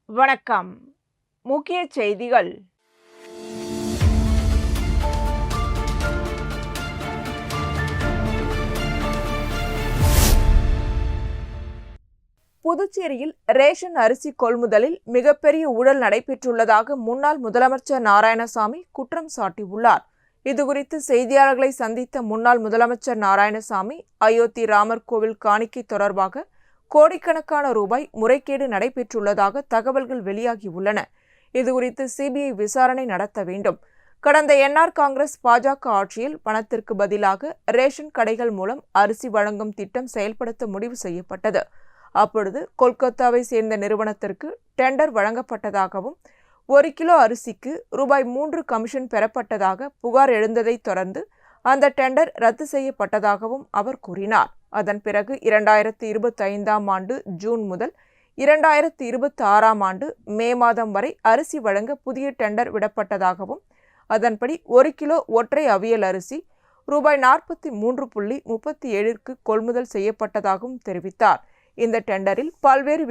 வணக்கம். முக்கிய செய்திகள். புதுச்சேரியில் ரேஷன் அரிசி கொள்முதலில் மிகப்பெரிய ஊழல் நடைபெற்றுள்ளதாக முன்னாள் முதலமைச்சர் நாராயணசாமி குற்றம் சாட்டியுள்ளார். இதுகுறித்து செய்தியாளர்களை சந்தித்த முன்னாள் முதலமைச்சர் நாராயணசாமி, அயோத்தி ராமர் கோவில் காணிக்கை தொடர்பாக கோடிக்கணக்கான ரூபாய் முறைகேடு நடைபெற்றுள்ளதாக தகவல்கள் வெளியாகியுள்ளன. இதுகுறித்து சிபிஐ விசாரணை நடத்த வேண்டும். கடந்த என்ஆர் காங்கிரஸ் பாஜக ஆட்சியில் பணத்திற்கு பதிலாக ரேஷன் கடைகள் மூலம் அரிசி வழங்கும் திட்டம் செயல்படுத்த முடிவு செய்யப்பட்டது. அப்பொழுது கொல்கத்தாவை சேர்ந்த நிறுவனத்திற்கு டெண்டர் வழங்கப்பட்டதாகவும் 1 கிலோ அரிசிக்கு ரூபாய் 3 கமிஷன் பெறப்பட்டதாக புகார் எழுந்ததைத் தொடர்ந்து அந்த டெண்டர் ரத்து செய்யப்பட்டதாகவும் அவர் கூறினார். அதன் பிறகு 2025ஆம் ஆண்டு ஜூன் முதல் 2026ஆம் ஆண்டு மே மாதம் வரை அரிசி வழங்க புதிய டெண்டர் விடப்பட்டதாகவும், அதன்படி 1 கிலோ ஒற்றை அவியல் அரிசி ரூபாய் 43.37க்கு கொள்முதல் செய்யப்பட்டதாகவும் தெரிவித்தார். இந்த டெண்டரில் பல்வேறு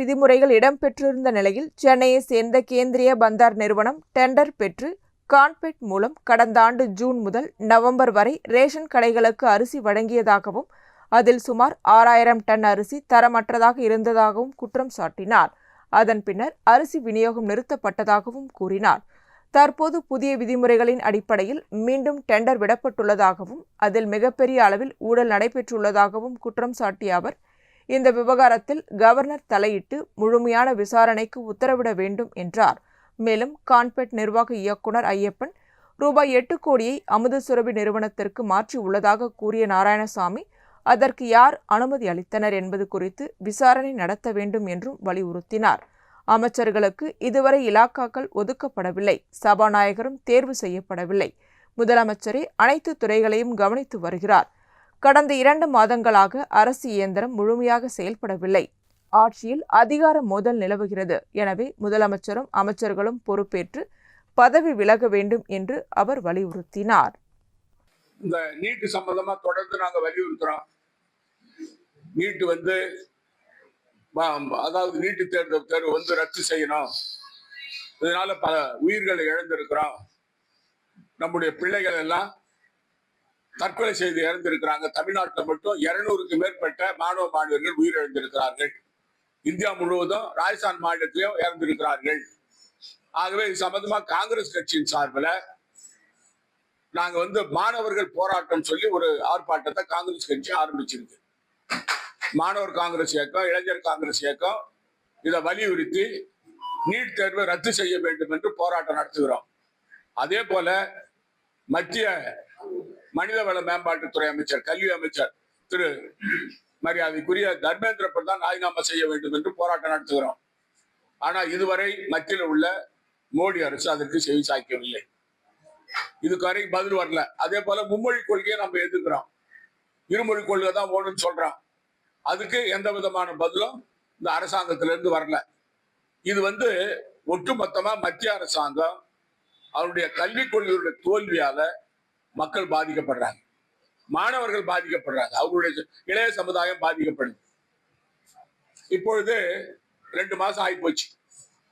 விதிமுறைகள் இடம்பெற்றிருந்த நிலையில் சென்னையை சேர்ந்த கேந்திரிய பந்தார் நிறுவனம் டெண்டர் பெற்று கான்பெட் மூலம் கடந்த ஆண்டு ஜூன் முதல் நவம்பர் வரை ரேஷன் கடைகளுக்கு அரிசி வழங்கியதாகவும், அதில் சுமார் 6000 டன் அரிசி தரமற்றதாக இருந்ததாகவும் குற்றம் சாட்டினார். அதன் பின்னர் அரிசி விநியோகம் நிறுத்தப்பட்டதாகவும் கூறினார். தற்போது புதிய விதிமுறைகளின் அடிப்படையில் மீண்டும் டெண்டர் விடப்பட்டுள்ளதாகவும், அதில் மிகப்பெரிய அளவில் ஊழல் நடைபெற்றுள்ளதாகவும் குற்றம் சாட்டிய அவர், இந்த விவகாரத்தில் கவர்னர் தலையிட்டு முழுமையான விசாரணைக்கு உத்தரவிட வேண்டும் என்றார். மேலும் கான்பெட் நிர்வாக இயக்குனர் ஐயப்பன் ரூபாய் 8 கோடியை அமுத சுரபி நிறுவனத்திற்கு மாற்றி உள்ளதாக கூறிய நாராயணசாமி, அதற்கு யார் அனுமதி அளித்தனர் என்பது குறித்து விசாரணை நடத்த வேண்டும் என்றும் வலியுறுத்தினார். அமைச்சர்களுக்கு இதுவரை இலாக்காக்கள் ஒதுக்கப்படவில்லை, சபாநாயகரும் தேர்வு செய்யப்படவில்லை. முதலமைச்சரே அனைத்து துறைகளையும் கவனித்து வருகிறார். கடந்த 2 மாதங்களாக அரசு இயந்திரம் முழுமையாக செயல்படவில்லை. ஆட்சியில் அதிகார மோதல் நிலவுகிறது. எனவே முதலமைச்சரும் அமைச்சர்களும் பொறுப்பேற்று பதவி விலக வேண்டும் என்று அவர் வலியுறுத்தினார். இந்த நீட் சம்பந்தமா தொடர்ந்து நாங்க வலியுறுத்துறோம். நீட் அதாவது நீட்டு தேர்வு ரத்து செய்யணும். இதனால பல உயிர்களை இழந்திருக்கிறோம். நம்முடைய பிள்ளைகள் எல்லாம் தற்கொலை செய்து இறந்திருக்கிறாங்க. தமிழ்நாட்டில் மட்டும் 200க்கு மேற்பட்ட மாணவ மாணவர்கள் உயிரிழந்திருக்கிறார்கள். இந்தியா முழுவதும் ராஜஸ்தான் மாநிலத்திலும் இறந்திருக்கிறார்கள். ஆகவே இது சம்பந்தமா காங்கிரஸ் கட்சியின் சார்பில் நாங்க மாணவர்கள் போராட்டம் சொல்லி ஒரு ஆர்ப்பாட்டத்தை காங்கிரஸ் கட்சி ஆரம்பிச்சிருக்கு. மாணவர் காங்கிரஸ் இயக்கம், இளைஞர் காங்கிரஸ் இயக்கம் இதை வலியுறுத்தி நீட் தேர்வை ரத்து செய்ய வேண்டும் என்று போராட்டம் நடத்துகிறோம். அதே போல மத்திய மனிதவள மேம்பாட்டுத்துறை அமைச்சர், கல்வி அமைச்சர் திரு மரியாதைக்குரிய தர்மேந்திர பிரதான் ராஜினாமா செய்ய வேண்டும் என்று போராட்டம் நடத்துகிறோம். ஆனா இதுவரை மத்தியில் உள்ள மோடி அரசு அதற்கு செவி சாய்க்கவில்லை. இதுவரை பதில் வரல. அதே போல மும்மொழி கொள்கையை நம்ம எதிர்க்கிறோம். இருமொழி கொள்கை தான் ஓடுன்னு சொல்றோம். அதுக்கு எந்த விதமான பதிலும் இந்த அரசாங்கத்திலிருந்து வரல. இது ஒட்டுமொத்தமா மத்திய அரசாங்கம் அவருடைய கல்விக் கொள்கையுடைய தோல்வியால மக்கள் பாதிக்கப்படுறாங்க, மாணவர்கள் பாதிக்கப்படுறாங்க, அவர்களுடைய இளைய சமுதாயம் பாதிக்கப்படுது. இப்பொழுது 2 மாசம் ஆகிப்போச்சு.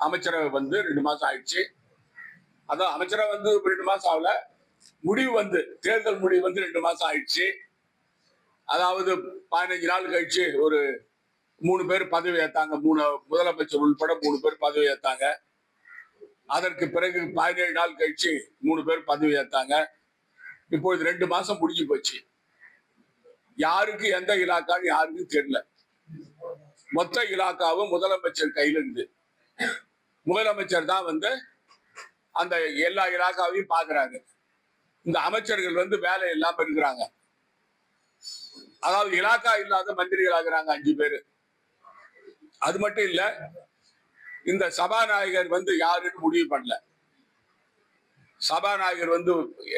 அமைச்சரவை 2 மாசம் ஆயிடுச்சு. அதான் அமைச்சரவை 2 மாசம் ஆகல, முடிவு தேர்தல் முடிவு 2 மாசம் ஆயிடுச்சு. அதாவது 15 நாள் கழிச்சு ஒரு 3 பேர் பதவி ஏத்தாங்க. முதலமைச்சர் உள்பட 3 பேர் பதவி ஏத்தாங்க. அதற்கு பிறகு 17 நாள் கழிச்சு 3 பேர் பதவி ஏத்தாங்க. இப்பொழுது 2 மாசம் முடிஞ்சு போச்சு. யாருக்கு எந்த இலாக்கான்னு யாருக்கும் தெரியல. மொத்த இலாக்காவும் முதலமைச்சர் கையில இருந்து முதலமைச்சர் தான் அந்த எல்லா இலாக்காவையும் பாக்குறாங்க. இந்த அமைச்சர்கள் வேலை இல்லாம இருக்கிறாங்க. அதாவது இலாக்கா இல்லாத மந்திரிகள் ஆகுறாங்க 5 பேரு. அது மட்டும் இல்ல, இந்த சபாநாயகர் யாருன்னு முடிவு பண்ணல. சபாநாயகர்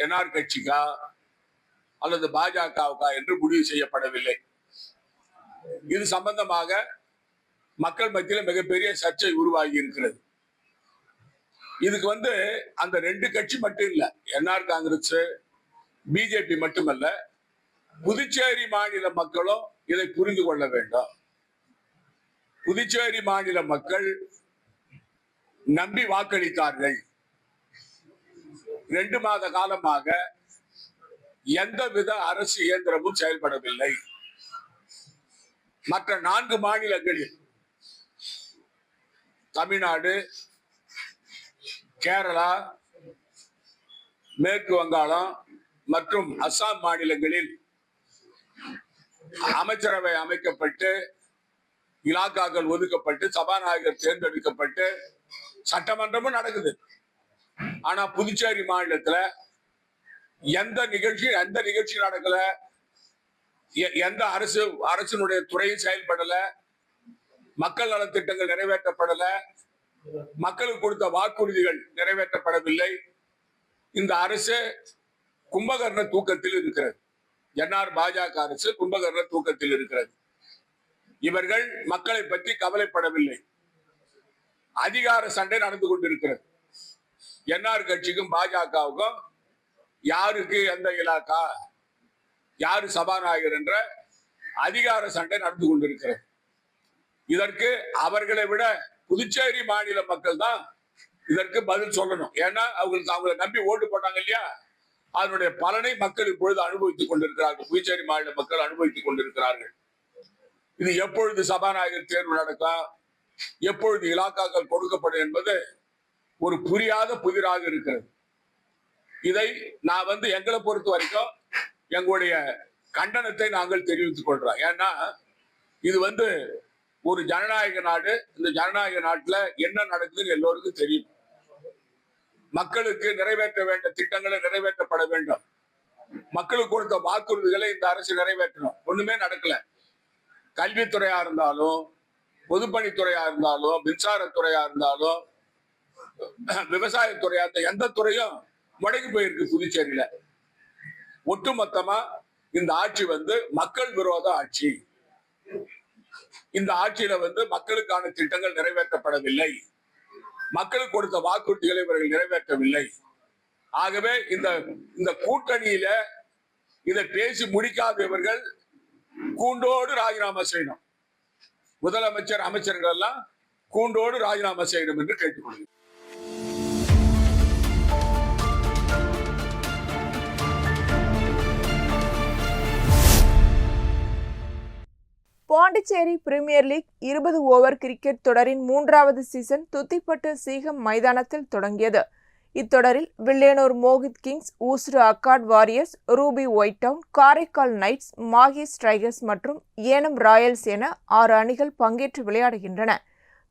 என்ஆர் கட்சிக்கா அல்லது பாஜகவுக்கா என்று முடிவு செய்யப்படவில்லை. இது சம்பந்தமாக மக்கள் மத்தியில் மிகப்பெரிய சர்ச்சை உருவாகி இருக்கிறது. இதுக்கு அந்த 2 கட்சி மட்டும் இல்ல, என்ஆர் காங்கிரஸ், பிஜேபி மட்டுமல்ல, புதுச்சேரி மாநில மக்களும் இதை புரிந்து கொள்ள வேண்டும். புதுச்சேரி மாநில மக்கள் நம்பி வாக்களித்தார்கள். 2 மாத காலமாக எந்தவித அரசு இயந்திரமும் செயல்படவில்லை. மற்ற 4 மாநிலங்களில் தமிழ்நாடு, கேரளா, மேற்கு வங்காளம் மற்றும் அசாம் மாநிலங்களில் அமைச்சரவை அமைக்கப்பட்டு, இலாக்காக்கள் ஒதுக்கப்பட்டு, சபாநாயகர் தேர்ந்தெடுக்கப்பட்டு சட்டமன்றமும் நடக்குது. ஆனா புதுச்சேரி மாநிலத்துல எந்த நிகழ்ச்சி நடக்கல. எந்த அரசினுடைய துறையும் செயல்படல. மக்கள் நலத்திட்டங்கள் நிறைவேற்றப்படல. மக்களுக்கு கொடுத்த வாக்குறுதிகள் நிறைவேற்றப்படவில்லை. இந்த அரசு கும்பகர்ண தூக்கத்தில் இருக்கிறது. என்ஆர் பாஜக அரசு கும்பகர்ண தூக்கத்தில் இருக்கிறது. இவர்கள் மக்களை பற்றி கவலைப்படவில்லை. அதிகார சண்டை நடந்து கொண்டிருக்கிறது. என்ஆர் கட்சிக்கும் பாஜகவுக்கும் யாருக்கு எந்த இலாக்கா, யாரு சபாநாயகர் என்ற அதிகார சண்டை நடந்து கொண்டிருக்கிறது. இதற்கு அவர்களை விட புதுச்சேரி மாநில மக்கள் தான் இதற்கு பதில் சொல்லணும். ஏன்னா அவங்களை நம்பி ஓட்டு போட்டாங்க இல்லையா, அதனுடைய பலனை மக்கள் இப்பொழுது அனுபவித்துக் கொண்டிருக்கிறார்கள். புதுச்சேரி மாநில மக்கள் அனுபவித்துக் கொண்டிருக்கிறார்கள். இது எப்பொழுது சபாநாயகர் தேர்வு நடக்கும், எப்பொழுது இலாக்காக்கள் கொடுக்கப்படும் என்பது ஒரு புரியாத புதிராக இருக்கிறது. இதை நான் எங்களை பொறுத்த வரைக்கும் எங்களுடைய கண்டனத்தை நாங்கள் தெரிவித்துக் கொள்றோம். ஏன்னா இது ஒரு ஜனநாயக நாடு. இந்த ஜனநாயக நாட்டுல என்ன நடக்குதுன்னு எல்லோருக்கும் தெரியும். மக்களுக்கு நிறைவேற்ற வேண்டிய திட்டங்களை நிறைவேற்றப்பட வேண்டும். மக்களுக்கு கொடுத்த வாக்குறுதிகளை இந்த அரசு நிறைவேற்றணும். ஒண்ணுமே நடக்கல. கல்வித்துறையா இருந்தாலும், பொதுப்பணித்துறையா இருந்தாலும், மின்சாரத்துறையா இருந்தாலும், விவசாயத்துறையா எந்த துறையும் முடங்கி போயிருக்கு புதுச்சேரியில. ஒட்டுமொத்தமா இந்த ஆட்சி மக்கள் விரோத ஆட்சி. இந்த ஆட்சியில மக்களுக்கான திட்டங்கள் நிறைவேற்றப்படவில்லை. மக்களுக்கு கொடுத்த வாக்குறுதிகளை இவர்கள் நிறைவேற்றவில்லை. ஆகவே இந்த கூட்டணியில இதை பேசி முடிக்காத இவர்கள் கூண்டோடு ராஜினாமா செய்யணும். முதலமைச்சர், அமைச்சர்கள் எல்லாம் கூண்டோடு ராஜினாமா செய்யணும் என்று கேட்டுக்கொள்கிறேன். Pondicherry premier league 20 over cricket தொடரின் 3வது சீசன் துத்திப்பட்டு சீகம் மைதானத்தில் தொடங்கியது. இத்தொடரில் Villianur Mohit kings, Oussudu accord warriors, ruby white town, Karaikal knights, Mahe strikers மற்றும் ஏனம் ராயல்ஸ் என 6 அணிகள் பங்கேற்று விளையாடுகின்றன.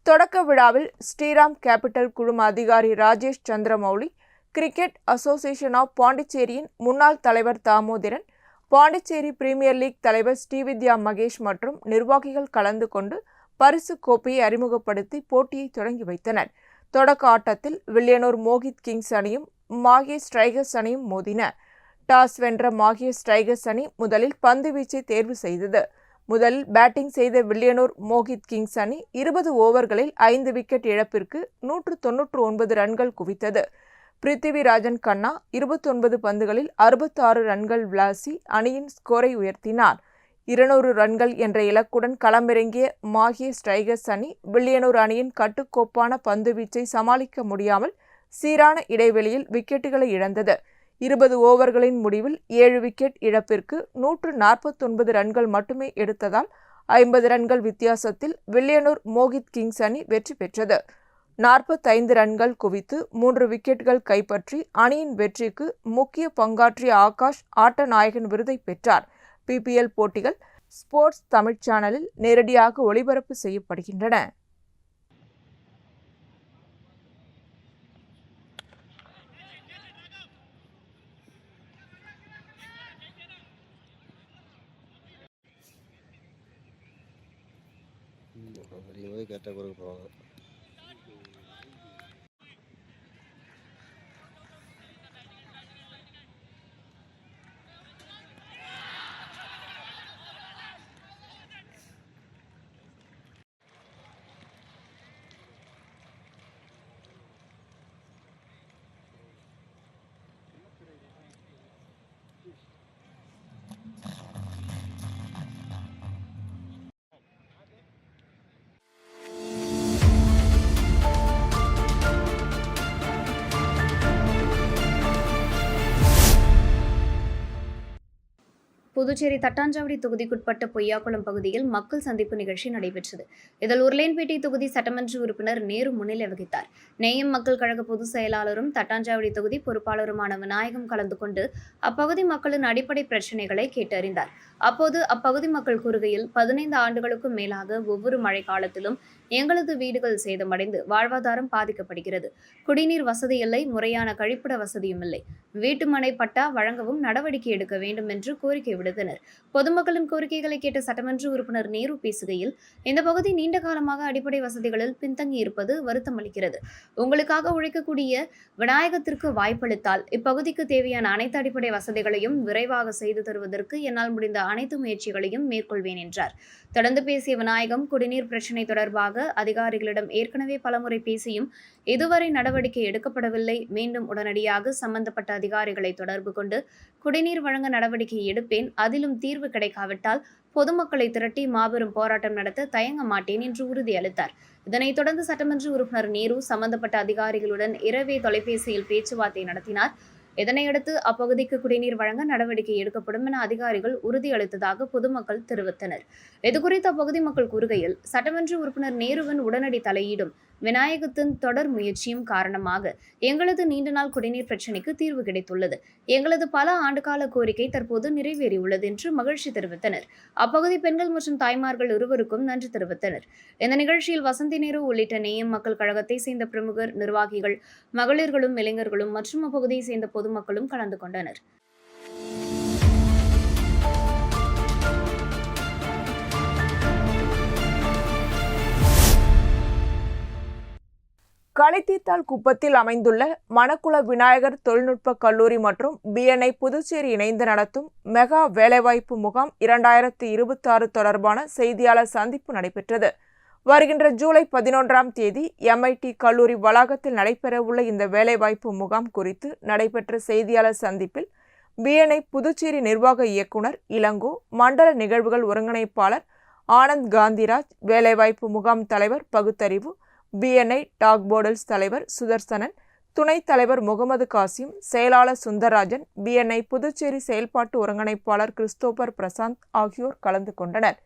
தொடக்க விழாவில் ஸ்ரீராம் கேபிட்டல் குழும அதிகாரி Rajesh Chandramouli, cricket association of பாண்டிச்சேரியின் முன்னாள் தலைவர் தாமோதரன், பாண்டிச்சேரி பிரீமியர் லீக் தலைவர் ஸ்ரீவித்யா மகேஷ் மற்றும் நிர்வாகிகள் கலந்து கொண்டு பரிசு கோப்பையை அறிமுகப்படுத்தி போட்டியை தொடங்கி வைத்தனர். தொடக்க ஆட்டத்தில் வில்லியனூர் மோகித் கிங்ஸ் அணியும் மாஹே ஸ்ட்ரைகர்ஸ் அணியும் மோதின. டாஸ் வென்ற மாஹே ஸ்ட்ரைகர்ஸ் அணி முதலில் பந்து வீச்சை தேர்வு செய்தது. முதலில் பேட்டிங் செய்த வில்லியனூர் மோகித் கிங்ஸ் அணி 20 ஓவர்களில் 5 விக்கெட் இழப்பிற்கு 199 ரன்கள் குவித்தது. பிருத்திவிராஜன் கண்ணா 29 பந்துகளில் 66 ரன்கள் விளாசி அணியின் ஸ்கோரை உயர்த்தினார். 200 ரன்கள் என்ற இலக்குடன் களமிறங்கிய மாஹே ஸ்ட்ரைகர்ஸ் அணி வில்லியனூர் அணியின் கட்டுக்கோப்பான பந்து வீச்சை சமாளிக்க முடியாமல் சீரான இடைவெளியில் விக்கெட்டுகளை இழந்தது. 20 ஓவர்களின் முடிவில் 7 விக்கெட் இழப்பிற்கு 149 ரன்கள் மட்டுமே எடுத்ததால் 50 ரன்கள் வித்தியாசத்தில் வில்லியனூர் மோகித் கிங்ஸ் அணி வெற்றி பெற்றது. 45 ரன்கள் குவித்து 3 விக்கெட்டுகள் கைப்பற்றி அணியின் வெற்றிக்கு முக்கிய பங்காற்றிய ஆகாஷ் ஆட்ட நாயகன் விருதை பெற்றார். PPL போட்டிகள் ஸ்போர்ட்ஸ் தமிழ் சேனலில் நேரடியாக ஒளிபரப்பு செய்யப்படுகின்றன. கேட்டால் கொடுக்க போவாங்க. புதுச்சேரி தட்டாஞ்சாவடி தொகுதிக்குட்பட்ட பொய்யாக்குளம் பகுதியில் மக்கள் சந்திப்பு நிகழ்ச்சி நடைபெற்றது. இதில் உருளையன்பேட்டை தொகுதி சட்டமன்ற உறுப்பினர் நேரு முன்னிலை வகித்தார். நேயம் மக்கள் கழக பொதுச் செயலாளரும் தட்டாஞ்சாவடி தொகுதி பொறுப்பாளருமான விநாயகம் கலந்து கொண்டு அப்பகுதி மக்களின் அடிப்படை பிரச்சினைகளை கேட்டறிந்தார். அப்போது அப்பகுதி மக்கள் கூறுகையில், 15 ஆண்டுகளுக்கும் மேலாக ஒவ்வொரு மழை காலத்திலும் எங்களது வீடுகள் சேதமடைந்து வாழ்வாதாரம் பாதிக்கப்படுகிறது. குடிநீர் வசதி இல்லை, முறையான கழிப்பிட வசதியும் இல்லை. வீட்டுமனை பட்டா வழங்கவும் நடவடிக்கை எடுக்க வேண்டும் என்று கோரிக்கை விடுத்தனர். பொதுமக்களின் கோரிக்கைகளை கேட்ட சட்டமன்ற உறுப்பினர் நேரு பேசுகையில், இந்த பகுதி நீண்ட காலமாக அடிப்படை வசதிகளில் பின்தங்கி இருப்பது வருத்தம் அளிக்கிறது. உங்களுக்காக உழைக்கக்கூடிய விநாயகத்திற்கு வாய்ப்பளித்தால் இப்பகுதிக்கு தேவையான அனைத்து அடிப்படை வசதிகளையும் விரைவாக செய்து தருவதற்கு என்னால் முடிந்த அனைத்து முயற்சிகளையும் மேற்கொள்வேன் என்றார். தொடர்ந்து பேசிய விநாயகம், குடிநீர் பிரச்சினை தொடர்பாக அதிகாரிகளிடம் ஏற்கனவே பலமுறை பேசியும் இதுவரை நடவடிக்கை எடுக்கப்படவில்லை. மீண்டும் உடனடியாக சம்பந்தப்பட்ட அதிகாரிகளை தொடர்பு கொண்டு குடிநீர் வழங்க நடவடிக்கை எடுப்பேன். அதிலும் தீர்வு கிடைக்காவிட்டால் பொதுமக்களை திரட்டி மாபெரும் போராட்டம் நடத்த தயங்க மாட்டேன் என்று உறுதியளித்தார். இதனைத் தொடர்ந்து சட்டமன்ற உறுப்பினர் நேரு சம்பந்தப்பட்ட அதிகாரிகளுடன் இரவே தொலைபேசியில் பேச்சுவார்த்தை நடத்தினார். இதனையடுத்து அப்பகுதிக்கு குடிநீர் வழங்க நடவடிக்கை எடுக்கப்படும் என அதிகாரிகள் உறுதியளித்ததாக பொதுமக்கள் தெரிவித்தனர். இதுகுறித்து அப்பகுதி மக்கள் கூறுகையில், சட்டமன்ற உறுப்பினர் நேருவின் உடனடி தலையீடும் விநாயகத்தின் தொடர் முயற்சியும் காரணமாக எங்களது நீண்ட நாள் குடிநீர் பிரச்சினைக்கு தீர்வு கிடைத்துள்ளது. எங்களது பல ஆண்டுகால கோரிக்கை தற்போது நிறைவேறியுள்ளது என்று மகிழ்ச்சி தெரிவித்தனர். அப்பகுதி பெண்கள் மற்றும் தாய்மார்கள் இருவருக்கும் நன்றி தெரிவித்தனர். இந்த நிகழ்ச்சியில் வசந்தி நேரு உள்ளிட்ட நேயம் மக்கள் கழகத்தை சேர்ந்த பிரமுகர், நிர்வாகிகள், மகளிர்களும் இளைஞர்களும் மற்றும் அப்பகுதியை சேர்ந்த பொதுமக்களும் கலந்து கொண்டனர். களித்தீத்தால் குப்பத்தில் அமைந்துள்ள மணக்குள விநாயகர் தொழில்நுட்ப கல்லூரி மற்றும் BNI புதுச்சேரி இணைந்து நடத்தும் மெகா வேலைவாய்ப்பு முகாம் 2026 தொடர்பான செய்தியாளர் சந்திப்பு நடைபெற்றது. வருகின்ற ஜூலை 11ஆம் தேதி MIT கல்லூரி வளாகத்தில் நடைபெறவுள்ள இந்த வேலைவாய்ப்பு முகாம் குறித்து நடைபெற்ற செய்தியாளர் சந்திப்பில் BNI புதுச்சேரி நிர்வாக இயக்குனர் இளங்கோ, மண்டல நிகழ்வுகள் ஒருங்கிணைப்பாளர் ஆனந்த் காந்திராஜ், வேலைவாய்ப்பு முகாம் தலைவர் பகுத்தறிவு, BNI டாக் போர்டல்ஸ் தலைவர் சுதர்சனன், துணைத் தலைவர் முகமது காசிம், செயலாளர் சுந்தரராஜன், BNI புதுச்சேரி செயல்பாட்டு ஒருங்கிணைப்பாளர் கிறிஸ்தோபர் பிரசாந்த் ஆகியோர் கலந்து கொண்டனர்.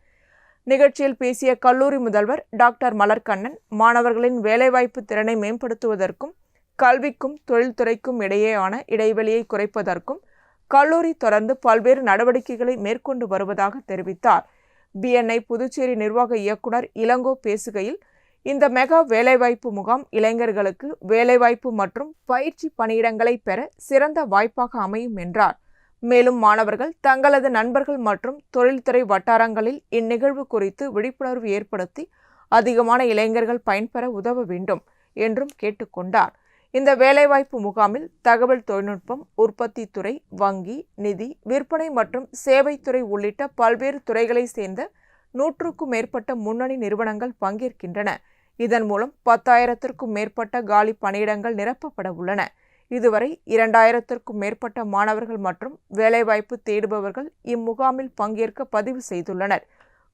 நிகழ்ச்சியில் பேசிய கல்லூரி முதல்வர் டாக்டர் மலர்கண்ணன், மாணவர்களின் வேலைவாய்ப்பு திறனை மேம்படுத்துவதற்கும் கல்விக்கும் தொழில்துறைக்கும் இடையேயான இடைவெளியை குறைப்பதற்கும் கல்லூரி தொடர்ந்து பல்வேறு நடவடிக்கைகளை மேற்கொண்டு வருவதாக தெரிவித்தார். BNI புதுச்சேரி நிர்வாக இயக்குனர் இளங்கோ பேசுகையில், இந்த மெகா வேலைவாய்ப்பு முகாம் இளைஞர்களுக்கு வேலைவாய்ப்பு மற்றும் பயிற்சி பணியிடங்களை பெற சிறந்த வாய்ப்பாக அமையும் என்றார். மேலும் மாணவர்கள் தங்களது நண்பர்கள் மற்றும் தொழில்துறை வட்டாரங்களில் இந்நிகழ்வு குறித்து விழிப்புணர்வு ஏற்படுத்தி அதிகமான இளைஞர்கள் பயன்பெற உதவ வேண்டும் என்றும் கேட்டுக்கொண்டார். இந்த வேலைவாய்ப்பு முகாமில் தகவல் தொழில்நுட்பம், உற்பத்தி துறை, வங்கி, நிதி, விற்பனை மற்றும் சேவைத்துறை உள்ளிட்ட பல்வேறு துறைகளை சேர்ந்த 100க்கும் மேற்பட்ட முன்னணி நிறுவனங்கள் பங்கேற்கின்றன. இதன் மூலம் 10,000க்கும் மேற்பட்ட காலி பணியிடங்கள் நிரப்பப்பட உள்ளன. இதுவரை 2,000க்கும் மேற்பட்ட மாணவர்கள் மற்றும் வேலைவாய்ப்பு தேடுபவர்கள் இம்முகாமில் பங்கேற்க பதிவு செய்துள்ளனர்.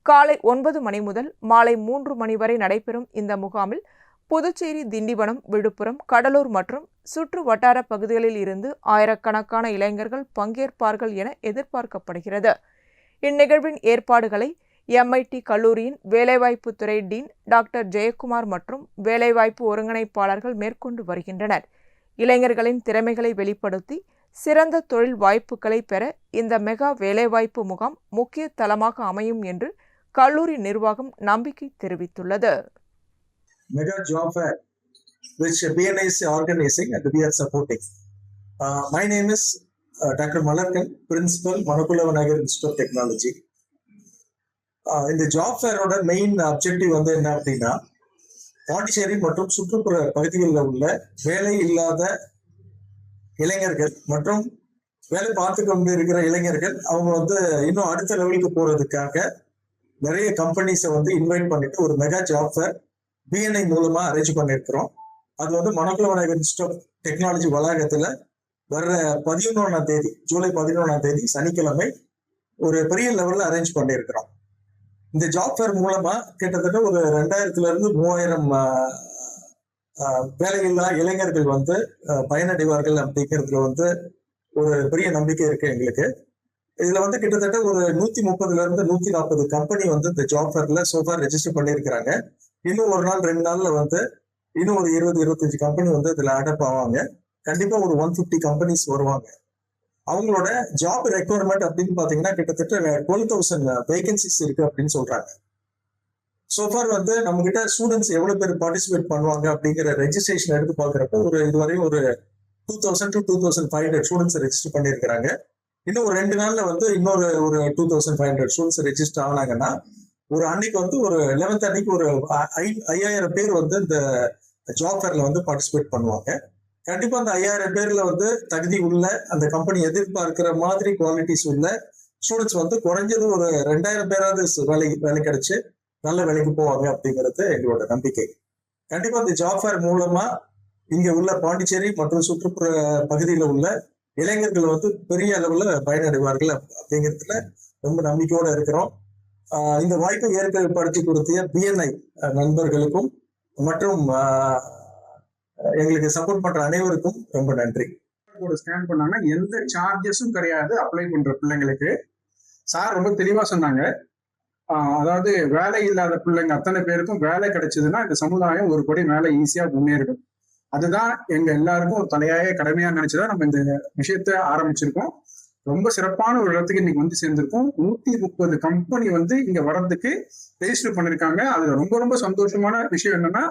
காலை 9 மணி முதல் மாலை 3 மணி வரை நடைபெறும் இந்த முகாமில் புதுச்சேரி, திண்டிவனம், விழுப்புரம், கடலூர் மற்றும் சுற்று வட்டார பகுதிகளில் இருந்து ஆயிரக்கணக்கான இளைஞர்கள் பங்கேற்பார்கள் என எதிர்பார்க்கப்படுகிறது. இந்நிகழ்வின் ஏற்பாடுகளை MIT கல்லூரியின் வேலைவாய்ப்பு துறை டீன் டாக்டர் ஜெயக்குமார் மற்றும் வேலைவாய்ப்பு ஒருங்கிணைப்பாளர்கள் மேற்கொண்டு வருகின்றனர். இளைஞர்களின் திறமைகளை வெளிப்படுத்தி சிறந்த தொழில் வாய்ப்புகளை பெற இந்த மெகா வேலைவாய்ப்பு முகாம் முக்கிய தளமாக அமையும் என்று கல்லூரி நிர்வாகம் நம்பிக்கை தெரிவித்துள்ளது. Mega job fair which BNI is organizing and we are supporting. My name is Dr. Malarkan, Principal, Manakula Vinayagar Institute of Technology. இந்த ஜாப் ஃபேரோட மெயின் அப்ஜெக்டிவ் வந்து என்ன அப்படின்னா, பாண்டிச்சேரி மற்றும் சுற்றுப்புற பகுதிகளில் உள்ள வேலை இல்லாத இளைஞர்கள் மற்றும் வேலை பார்த்து கொண்டு இருக்கிற இளைஞர்கள் அவங்க வந்து இன்னும் அடுத்த லெவலுக்கு போறதுக்காக நிறைய கம்பெனிஸை வந்து இன்வைட் பண்ணிட்டு ஒரு மெகா ஜாப் ஃபேர் BNI மூலமா அரேஞ்ச் பண்ணியிருக்கிறோம். அது வந்து Manakula Vinayagar institute of technology வளாகத்துல வர்ற 11ஆம் தேதி, ஜூலை 11ஆம் தேதி சனிக்கிழமை ஒரு பெரிய லெவல்ல அரேஞ்ச் பண்ணியிருக்கிறோம். இந்த ஜாப் ஃபேர் மூலமா கிட்டத்தட்ட ஒரு 2000 இருந்து 3000 வேலையில்லா இளைஞர்கள் வந்து பயனடைவார்கள் அப்படிங்கிறதுல வந்து ஒரு பெரிய நம்பிக்கை இருக்கு எங்களுக்கு. இதுல வந்து கிட்டத்தட்ட ஒரு 130ல இருந்து 140 கம்பெனி வந்து இந்த ஜாப் ஃபேர்ல சோஃபார் ரெஜிஸ்டர் பண்ணியிருக்கிறாங்க. இன்னும் ஒரு நாள் 2 நாள்ல வந்து இன்னும் ஒரு 20-25 கம்பெனி வந்து இதுல அடாப்ட் ஆவாங்க. கண்டிப்பா ஒரு 150 கம்பெனிஸ் வருவாங்க. அவங்களோட ஜாப் ரெக்குவயர்மெண்ட் அப்படின்னு பாத்தீங்கன்னா கிட்டத்தட்ட 12,000 வேகன்சிஸ் இருக்கு அப்படின்னு சொல்றாங்க. சோஃபார் வந்து நம்ம கிட்ட ஸ்டூடெண்ட்ஸ் எவ்வளவு பேர் பார்ட்டிசிபேட் பண்ணுவாங்க அப்படிங்கிற ரெஜிஸ்ட்ரேஷன் எடுத்து பாக்குறப்ப இதுவரையும் ஒரு 2000 to 2500 ஸ்டூடெண்ட்ஸ் ரெஜிஸ்டர் பண்ணியிருக்கிறாங்க. இன்னும் ஒரு 2 நாள்ல வந்து இன்னொரு ஒரு 2500 ஸ்டூடெண்ட்ஸ் ரெஜிஸ்டர் ஆனாங்கன்னா ஒரு அன்னைக்கு வந்து ஒரு 11th அன்னைக்கு ஒரு 5000 பேர் வந்து இந்த ஜாப் ஃபேர்ல வந்து பார்ட்டிசிபேட் பண்ணுவாங்க. கண்டிப்பா அந்த 5000 பேர்ல வந்து தகுதி உள்ள அந்த கம்பெனி எதிர்பார்க்கிற மாதிரி குவாலிட்டிஸ் உள்ள ஸ்டூடெண்ட்ஸ் வந்து குறைஞ்சது ஒரு 2000 பேராவது வேலை கிடைச்சு நல்ல வேலைக்கு போவாங்க அப்படிங்கிறது எங்களோட நம்பிக்கை. கண்டிப்பா இந்த ஜாப் ஃபேர் மூலமா இங்க உள்ள பாண்டிச்சேரி மற்றும் சுற்றுப்புற பகுதியில உள்ள இளைஞர்கள் வந்து பெரிய அளவுல பயனடைவார்கள் அப்படிங்கிறதுல ரொம்ப நம்பிக்கையோட இருக்கிறோம். இந்த வாய்ப்பை ஏற்படுத்தி கொடுத்த BNI நண்பர்களுக்கும் மற்றும் எங்களுக்கு சப்போர்ட் பண்ற அனைவருக்கும் ரொம்ப நன்றி. ஸ்கேன் பண்ணாங்கன்னா எந்த சார்ஜஸும் கிடையாது அப்ளை பண்ற பிள்ளைங்களுக்கு. சார் ரொம்ப தெளிவா சொன்னாங்க. அதாவது வேலை இல்லாத பிள்ளைங்க அத்தனை பேருக்கும் வேலை கிடைச்சதுன்னா இந்த சமுதாயம் ஒரு படி மேல ஈஸியா முன்னேறிடும். அதுதான் எங்க எல்லாருக்கும் ஒரு தலையாய கடமையா நினைச்சுதான் நம்ம இந்த விஷயத்த ஆரம்பிச்சிருக்கோம். ரொம்ப சிறப்பான ஒரு இடத்துக்கு இன்னைக்கு வந்து சேர்ந்திருக்கோம். 130 கம்பெனி வந்து இங்க வர்றதுக்கு ரெஜிஸ்டர் பண்ணிருக்காங்க. அதுல ரொம்ப ரொம்ப சந்தோஷமான விஷயம் என்னன்னா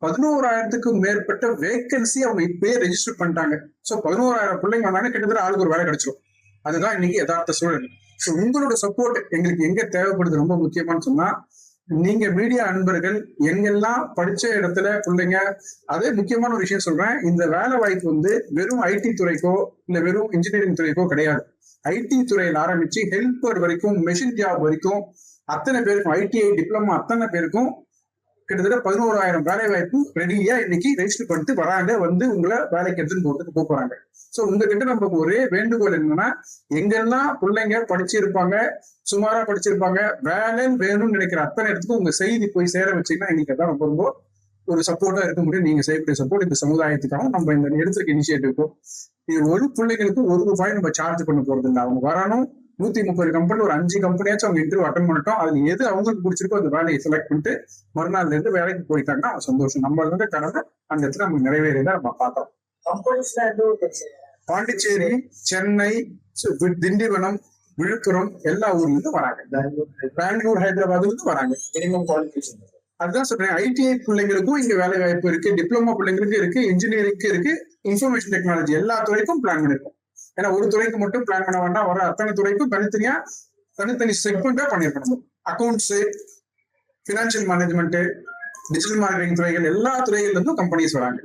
11,000க்கும் மேற்பட்ட வேகன்சி அவங்க இப்பயே ரெஜிஸ்டர் பண்ணிட்டாங்க. ஸோ 11,000 பிள்ளைங்க வந்தாங்க, கிட்டத்தட்ட ஆளுக்கு ஒரு வேலை கிடைச்சிடும். அதுதான் இன்னைக்கு யதார்த்த சூழல். ஸோ உங்களோட சப்போர்ட் எங்களுக்கு எங்க தேவைப்படுது ரொம்ப முக்கியமானு சொன்னா, நீங்க மீடியா நண்பர்கள் எங்கெல்லாம் படிச்ச இடத்துல பிள்ளைங்க, அதே முக்கியமான ஒரு விஷயம் சொல்றேன், இந்த வேலை வாய்ப்பு வந்து வெறும் ஐடி துறைக்கோ இல்ல வெறும் இன்ஜினியரிங் துறைக்கோ கிடையாது. ஐடி துறையில் ஆரம்பிச்சு ஹெல்பர் வரைக்கும், மெஷின் ஜாப் வரைக்கும் அத்தனை பேருக்கும், ITI டிப்ளமா அத்தனை பேருக்கும் கிட்டத்தட்ட 11,000 வேலை வாய்ப்பு ரெடியா இன்னைக்கு ரெஜிஸ்டர் பண்ணிட்டு வராங்க. வந்து உங்களை வேலைக்கு எடுத்துட்டு போறாங்க. சோ உங்ககிட்ட நமக்கு ஒரே வேண்டுகோள் என்னன்னா, எங்கெல்லாம் பிள்ளைங்க படிச்சிருப்பாங்க, சுமாரா படிச்சிருப்பாங்க, வேலை வேணும்னு நினைக்கிற அத்தனை இடத்துக்கும் உங்க செய்தி போய் சேர வச்சீங்கன்னா இன்னைக்கு தான் ரொம்ப ரொம்ப ஒரு சப்போர்ட்டா இருக்க முடியும். நீங்க செய்யக்கூடிய சப்போர்ட் இந்த சமுதாயத்துக்காக நம்ம இந்த எடுத்துருக்க இனிஷியேட்டிவ்க்கும் இது ஒரு பிள்ளைங்களுக்கு ₹1 நம்ம சார்ஜ் பண்ண போறது இல்லை. அவங்க வரணும், 130 கம்பெனி ஒரு 5 கம்பெனியாச்சும் அவங்க இன்டர்வியூ அட்டன் பண்ணட்டும். அதுல எது அவங்களுக்கு பிடிச்சிருக்கோ அந்த வேலையை செலக்ட் பண்ணிட்டு மறுநாள்ல இருந்து வேலைக்கு போயிட்டாங்கன்னா சந்தோஷம். நம்ம வந்து கடமை அந்த இடத்துல நமக்கு நிறைவேறியதை நம்ம பார்க்கிறோம். பாண்டிச்சேரி, சென்னை, திண்டிவனம், விழுப்புரம் எல்லா ஊர்ல இருந்து வராங்க. பெங்களூர், ஹைதராபாத்ல இருந்து வராங்க. அதுதான் சொல்றேன், ITI பிள்ளைங்களுக்கும் இங்க வேலை வாய்ப்பு இருக்கு, டிப்ளமா பிள்ளைங்களுக்கு இருக்கு, இன்ஜினியரிங்க்கு இருக்கு, இன்ஃபர்மேஷன் டெக்னாலஜி எல்லா துறைக்கும் பிளான் பண்ணிருக்கோம். ஏன்னா ஒரு துறைக்கு மட்டும் பிளான் பண்ண வேண்டாம், வர அத்தனை துறைக்கும் தனித்தனி செக்மெண்டா பண்ணிருக்கணும். Accounts, financial management, digital marketing துறைகள் எல்லா துறைகள்ல இருந்தும் கம்பெனிஸ் வராங்க.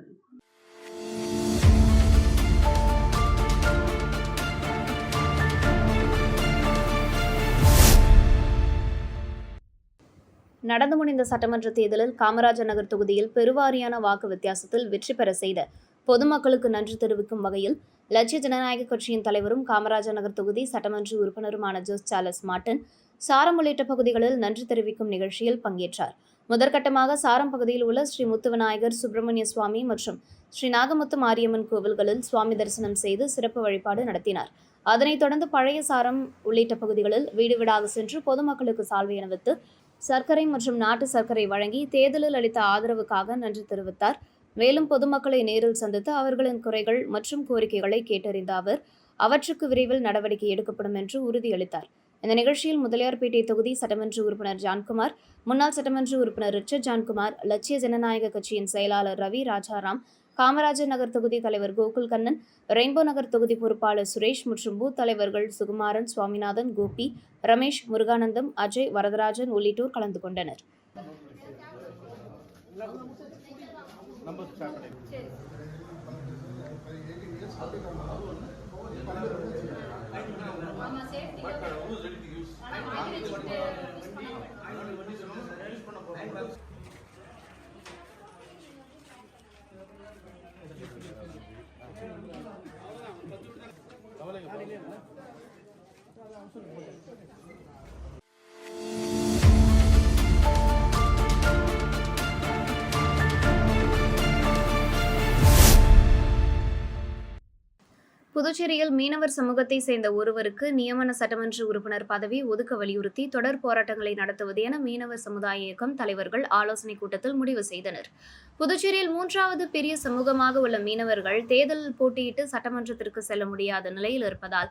நடந்து முடிந்த சட்டமன்ற தேர்தலில் காமராஜர் நகர் தொகுதியில் பெருவாரியான வாக்கு வித்தியாசத்தில் வெற்றி பெற செய்த பொதுமக்களுக்கு நன்றி தெரிவிக்கும் வகையில் லட்சிய ஜனநாயக கட்சியின் தலைவரும் காமராஜர் நகர் தொகுதி சட்டமன்ற உறுப்பினருமான ஜோஸ் சார்லஸ் மார்டன் சாரம் உள்ளிட்ட பகுதிகளில் நன்றி தெரிவிக்கும் நிகழ்ச்சியில் பங்கேற்றார். முதற்கட்டமாக சாரம் பகுதியில் உள்ள ஸ்ரீ முத்துவிநாயகர், சுப்பிரமணிய சுவாமி மற்றும் ஸ்ரீ நாகமுத்து மாரியம்மன் கோவில்களில் சுவாமி தரிசனம் செய்து சிறப்பு வழிபாடு நடத்தினார். அதனைத் தொடர்ந்து பழைய சாரம் உள்ளிட்ட பகுதிகளில் வீடு வீடாக சென்று பொதுமக்களுக்கு சால்வை அணிவித்து சர்க்கரை மற்றும் நாட்டு சர்க்கரை வழங்கி தேர்தலில் அளித்த ஆதரவுக்காக நன்றி தெரிவித்தார். மேலும் பொதுமக்களை நேரில் சந்தித்து அவர்களின் குறைகள் மற்றும் கோரிக்கைகளை கேட்டறிந்த அவர் அவற்றுக்கு விரைவில் நடவடிக்கை எடுக்கப்படும் என்று உறுதியளித்தார். இந்த நிகழ்ச்சியில் முதலியார்பேட்டை தொகுதி சட்டமன்ற உறுப்பினர் ஜான்குமார், முன்னாள் சட்டமன்ற உறுப்பினர் ரிச்சர்ட் ஜான்குமார், லட்சிய ஜனநாயக கட்சியின் செயலாளர் ரவி ராஜாராம், காமராஜர் நகர் தொகுதி தலைவர் கோகுல் கண்ணன், ரெயின்போ நகர் தொகுதி பொறுப்பாளர் சுரேஷ் மற்றும் பூத் தலைவர்கள் சுகுமாரன், சுவாமிநாதன், கோபி, ரமேஷ், முருகானந்தம், அஜய், வரதராஜன் உள்ளிட்டோர் கலந்து கொண்டனர். புதுச்சேரியில் மீனவர் சமூகத்தை சேர்ந்த ஒருவருக்கு நியமன சட்டமன்ற உறுப்பினர் பதவி ஒதுக்க வலியுறுத்தி தொடர் போராட்டங்களை நடத்துவது என மீனவர் சமுதாய இயக்கம் தலைவர்கள் ஆலோசனைக் கூட்டத்தில் முடிவு செய்தனர். புதுச்சேரியில் 3வது பெரிய சமூகமாக உள்ள மீனவர்கள் தேர்தலில் போட்டியிட்டு சட்டமன்றத்திற்கு செல்ல முடியாத நிலையில் இருப்பதால்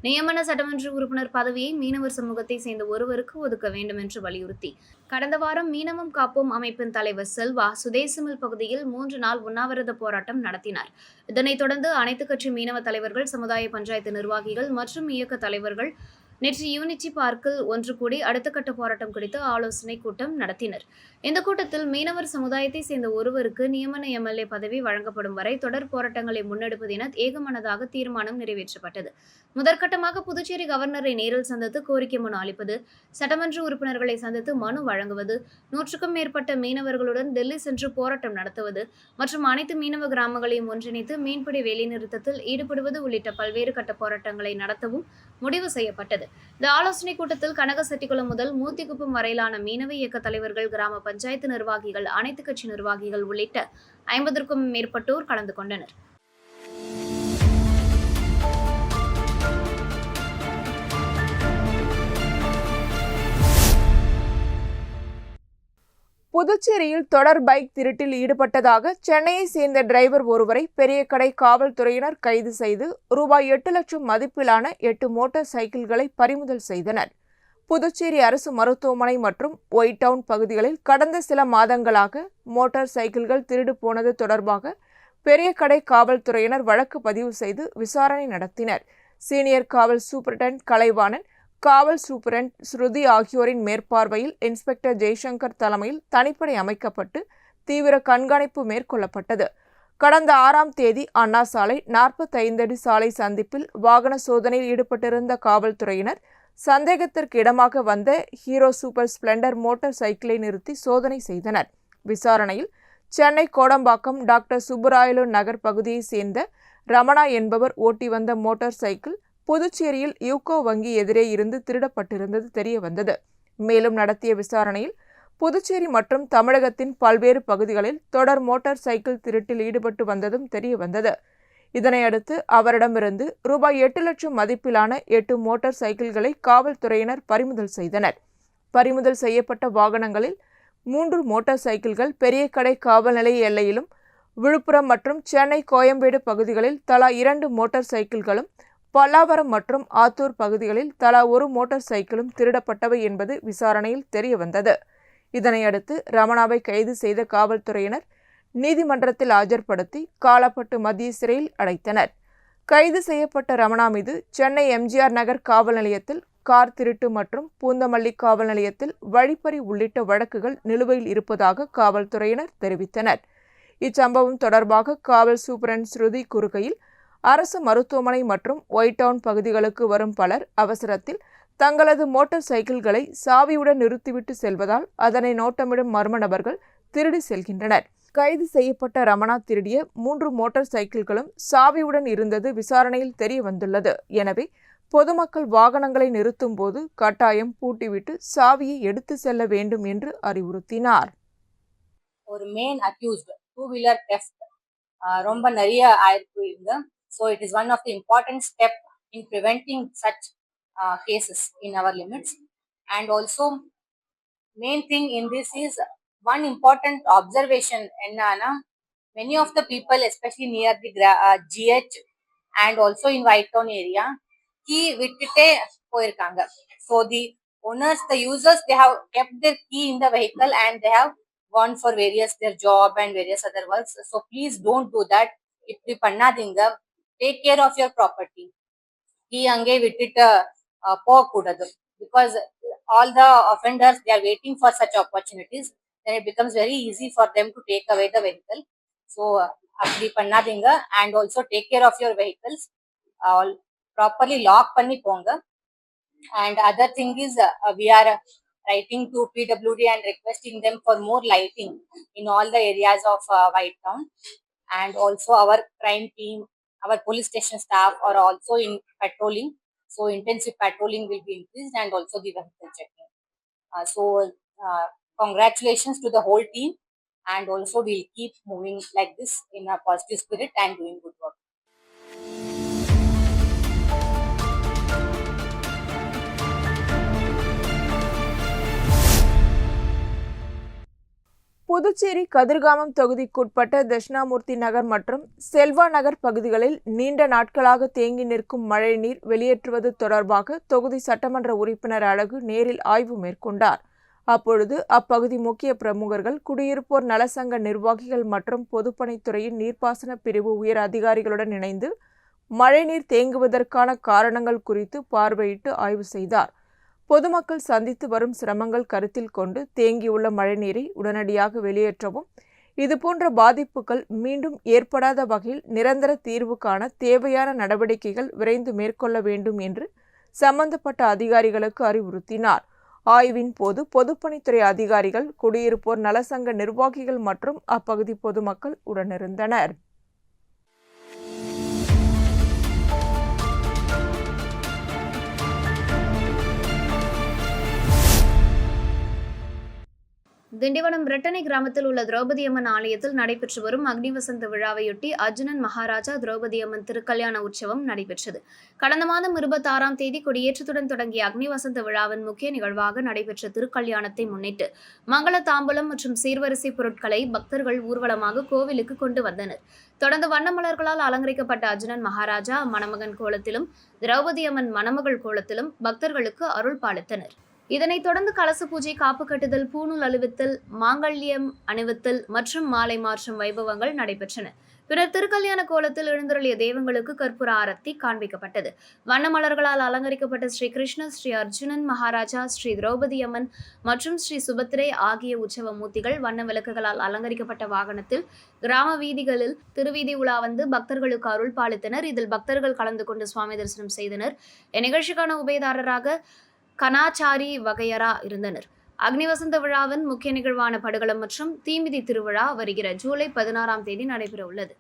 நியமன சட்டமன்ற உறுப்பினர் பதவியை மீனவர் சமூகத்தை சேர்ந்த ஒருவருக்கு ஒதுக்க வேண்டும் என்று வலியுறுத்தி கடந்த வாரம் மீனவம் காப்போம் அமைப்பின் தலைவர் செல்வா சுதேசிமில் பகுதியில் 3 நாள் உண்ணாவிரத போராட்டம் நடத்தினார். இதனைத் தொடர்ந்து அனைத்து கட்சி மீனவ தலைவர்கள், சமுதாய பஞ்சாயத்து நிர்வாகிகள் மற்றும் இயக்க தலைவர்கள் நேற்று யூனிட்டி பார்க்கில் ஒன்று கூடி அடுத்த கட்ட போராட்டம் குறித்து ஆலோசனைக் கூட்டம் நடத்தினர். இந்த கூட்டத்தில் மீனவர் சமுதாயத்தை சேர்ந்த ஒருவருக்கு நியமன எம்எல்ஏ பதவி வழங்கப்படும் வரை தொடர் போராட்டங்களை முன்னெடுப்பது என ஏகமனதாக தீர்மானம் நிறைவேற்றப்பட்டது. முதற்கட்டமாக புதுச்சேரி கவர்னரை நேரில் சந்தித்து கோரிக்கை மனு அளிப்பது, சட்டமன்ற உறுப்பினர்களை சந்தித்து மனு வழங்குவது, 100க்கும் மேற்பட்ட மீனவர்களுடன் டெல்லி சென்று போராட்டம் நடத்துவது மற்றும் அனைத்து மீனவ கிராமங்களையும் ஒன்றிணைத்து மீன்பிடி வேலைநிறுத்தத்தில் ஈடுபடுவது உள்ளிட்ட பல்வேறு கட்ட போராட்டங்களை நடத்தவும் முடிவு செய்யப்பட்டது. இந்த ஆலோசனைக் கூட்டத்தில் கனகசெட்டிக்குளம் முதல் மூத்திக்குப்பம் வரையிலான மீனவ இயக்க தலைவர்கள், கிராம பஞ்சாயத்து நிர்வாகிகள், அனைத்து கட்சி நிர்வாகிகள் உள்ளிட்ட 50க்கும் மேற்பட்டோர் கலந்து கொண்டனர். புதுச்சேரியில் தொடர் பைக் திருட்டில் ஈடுபட்டதாக சென்னையை சேர்ந்த டிரைவர் ஒருவரை பெரியகடை காவல்துறையினர் கைது செய்து ரூபாய் 8 லட்சம் மதிப்பிலான 8 மோட்டார் சைக்கிள்களை பறிமுதல் செய்தனர். புதுச்சேரி அரசு மருத்துவமனை மற்றும் ஒய் டவுன் பகுதிகளில் கடந்த சில மாதங்களாக மோட்டார் சைக்கிள்கள் திருடு போனது தொடர்பாக பெரியகடை காவல்துறையினர் வழக்கு பதிவு செய்து விசாரணை நடத்தினர். சீனியர் காவல் சூப்பரண்ட் கலைவாணன், காவல் சூப்பரண்ட் ஸ்ருதி ஆகியோரின் மேற்பார்வையில் இன்ஸ்பெக்டர் ஜெய்சங்கர் தலைமையில் தனிப்படை அமைக்கப்பட்டு தீவிர கண்காணிப்பு மேற்கொள்ளப்பட்டது. கடந்த 6ஆம் தேதி அண்ணா சாலை 45 அடி சாலை சந்திப்பில் வாகன சோதனையில் ஈடுபட்டிருந்த காவல்துறையினர் சந்தேகத்திற்கு இடமாக வந்த ஹீரோ சூப்பர் ஸ்பிளெண்டர் மோட்டார் சைக்கிளை நிறுத்தி சோதனை செய்தனர். விசாரணையில் சென்னை கோடம்பாக்கம் டாக்டர் சுப்புராயலு நகர் பகுதியைச் சேர்ந்த ரமணா என்பவர் ஓட்டி வந்த மோட்டார் சைக்கிள் புதுச்சேரியில் யூகோ வங்கி எதிரே இருந்து திருடப்பட்டிருந்தது தெரியவந்தது. மேலும் நடத்திய விசாரணையில் புதுச்சேரி மற்றும் தமிழகத்தின் பல்வேறு பகுதிகளில் தொடர் மோட்டார் சைக்கிள் திருட்டில் ஈடுபட்டு வந்ததும் தெரியவந்தது. இதனையடுத்து அவரிடமிருந்து ரூபாய் 8 லட்சம் மதிப்பிலான 8 மோட்டார் சைக்கிள்களை காவல்துறையினர் பறிமுதல் செய்தனர். பறிமுதல் செய்யப்பட்ட வாகனங்களில் 3 மோட்டார் சைக்கிள்கள் பெரியகடை காவல் நிலைய எல்லையிலும், விழுப்புரம் மற்றும் சென்னை கோயம்பேடு பகுதிகளில் தலா 2 மோட்டார் சைக்கிள்களும், பல்லாவரம் மற்றும் ஆத்தூர் பகுதிகளில் தலா 1 மோட்டார் சைக்கிளும் திருடப்பட்டவை என்பது விசாரணையில் தெரியவந்தது. இதனையடுத்து ரமணாவை கைது செய்த காவல்துறையினர் நீதிமன்றத்தில் ஆஜர்படுத்தி காலாப்பட்டு மத்திய சிறையில் அடைத்தனர். கைது செய்யப்பட்ட ரமணா மீது சென்னை எம்ஜிஆர் நகர் காவல் நிலையத்தில் கார் திருட்டு மற்றும் பூந்தமல்லி காவல் நிலையத்தில் வழிப்பறி உள்ளிட்ட வழக்குகள் நிலுவையில் இருப்பதாக காவல்துறையினர் தெரிவித்தனர். இச்சம்பவம் தொடர்பாக காவல் சூப்பரண்ட் ஸ்ருதி கூறுகையில், அரசு மருத்துவமனை மற்றும் ஒய் டவுன் பகுதிகளுக்கு வரும் பலர் அவசரத்தில் தங்களது மோட்டார் சைக்கிள்களை சாவியுடன் நிறுத்திவிட்டு செல்வதால் அதனை நோட்டமிடும் மர்ம நபர்கள் திருடி செல்கின்றனர். கைது செய்யப்பட்ட ரமணா திருடிய 3 மோட்டார் சைக்கிள்களும் சாவியுடன் இருந்தது விசாரணையில் தெரிய வந்துள்ளது. எனவே பொதுமக்கள் வாகனங்களை நிறுத்தும் போது கட்டாயம் பூட்டிவிட்டு சாவியை எடுத்து செல்ல வேண்டும் என்று அறிவுறுத்தினார். ஒரு மெயின் அக்யூஸ்ட் 2-வீலர் தெஃப்ட் ரொம்ப நிறைய ஆயிருக்கு இங்க. So it is one of the important step in preventing such cases in our limits. And also main thing in this is one important observation enna, many of the people especially near the GH and also in White Town area key vittite poirukanga. So the owners, the users, they have kept their key in the vehicle and they have gone for various their job and various other works. So please don't do that. If pannadinga, take care of your property. Key ange vittita pogakudadu, because all the offenders, they are waiting for such opportunities. Then it becomes very easy for them to take away the vehicle. So apdi pannadinga, and also take care of your vehicles. Properly lock panni ponga. And other thing is we are writing to PWD and requesting them for more lighting in all the areas of White Town. And also our crime team, our police station staff are also in patrolling. So intensive patrolling will be increased, and also the vehicle checking. Congratulations to the whole team, and also we'll keep moving like this in a positive spirit and doing good work. Puducherry Kathirkamam தொகுதிக்குட்பட்ட தட்சிணாமூர்த்தி நகர் மற்றும் செல்வா நகர் பகுதிகளில் நீண்ட நாட்களாக தேங்கி நிற்கும் மழைநீர் வெளியேற்றுவது தொடர்பாக தொகுதி சட்டமன்ற உறுப்பினர் அழகு நேரில் ஆய்வு மேற்கொண்டார். அப்பொழுது அப்பகுதி முக்கிய பிரமுகர்கள், குடியிருப்போர் நலசங்க நிர்வாகிகள் மற்றும் பொதுப்பணித்துறையின் நீர்ப்பாசன பிரிவு உயர் அதிகாரிகளுடன் இணைந்து மழைநீர் தேங்குவதற்கான காரணங்கள் குறித்து பார்வையிட்டு ஆய்வு செய்தார். பொதுமக்கள் சந்தித்து வரும் சிரமங்கள் கருத்தில் கொண்டு தேங்கியுள்ள மழைநீரை உடனடியாக வெளியேற்றவும், இதுபோன்ற பாதிப்புகள் மீண்டும் ஏற்படாத வகையில் நிரந்தர தீர்வு காண தேவையான நடவடிக்கைகள் விரைந்து மேற்கொள்ள வேண்டும் என்று சம்பந்தப்பட்ட அதிகாரிகளுக்கு அறிவுறுத்தினார். ஆய்வின் போது பொதுப்பணித்துறை அதிகாரிகள், குடியிருப்போர் நலசங்க நிர்வாகிகள் மற்றும் அப்பகுதி பொதுமக்கள் உடனிருந்தனர். திண்டிவனம் ரெட்டனை கிராமத்தில் உள்ள திரௌபதி அம்மன் ஆலயத்தில் நடைபெற்று வரும் அக்னிவசந்த விழாவையொட்டி அர்ஜுனன் மகாராஜா திரௌபதி அம்மன் திருக்கல்யாண உற்சவம் நடைபெற்றது. கடந்த மாதம் 26ஆம் தேதி கொடியேற்றத்துடன் தொடங்கிய அக்னிவசந்த விழாவின் முக்கிய நிகழ்வாக நடைபெற்ற திருக்கல்யாணத்தை முன்னிட்டு மங்கள தாம்பூலம் மற்றும் சீர்வரிசை பொருட்களை பக்தர்கள் ஊர்வலமாக கோவிலுக்கு கொண்டு வந்தனர். தொடர்ந்து வண்ணமலர்களால் அலங்கரிக்கப்பட்ட அர்ஜுனன் மகாராஜா மணமகன் கோலத்திலும் திரௌபதி அம்மன் மணமகள் கோலத்திலும் பக்தர்களுக்கு அருள் பாலித்தனர். இதனைத் தொடர்ந்து கலச பூஜை, காப்பு கட்டுதல், பூணூல் அணிவித்தல், மாங்கல்யம் அணிவித்தல் மற்றும் மாலை மாற்றும் வைபவங்கள் நடைபெற்றன. பின்னர் திருக்கல்யாண கோலத்தில் எழுந்தருளிய தெய்வங்களுக்கு கற்பூர ஆரத்தி காண்பிக்கப்பட்டது. வண்ண மலர்களால் அலங்கரிக்கப்பட்ட ஸ்ரீ கிருஷ்ண, ஸ்ரீ அர்ஜுனன் மகாராஜா, ஸ்ரீ திரௌபதி அம்மன் மற்றும் ஸ்ரீ சுபத்திரை ஆகிய உற்சவ மூர்த்திகள் வண்ண விளக்குகளால் அலங்கரிக்கப்பட்ட வாகனத்தில் கிராம வீதிகளில் திருவீதி உலா வந்து பக்தர்களுக்கு அருள் பாலித்தனர். இதில் பக்தர்கள் கலந்து கொண்டு சுவாமி தரிசனம் செய்தனர். இந்நிகழ்ச்சிக்கான உபயதாரராக கனாச்சாரி வகையரா இருந்தனர். அக்னிவசந்த விழாவின் முக்கிய நிகழ்வான படுகளம் மற்றும் தீமிதி திருவிழா வருகிற ஜூலை 16ஆம் தேதி நடைபெற உள்ளது.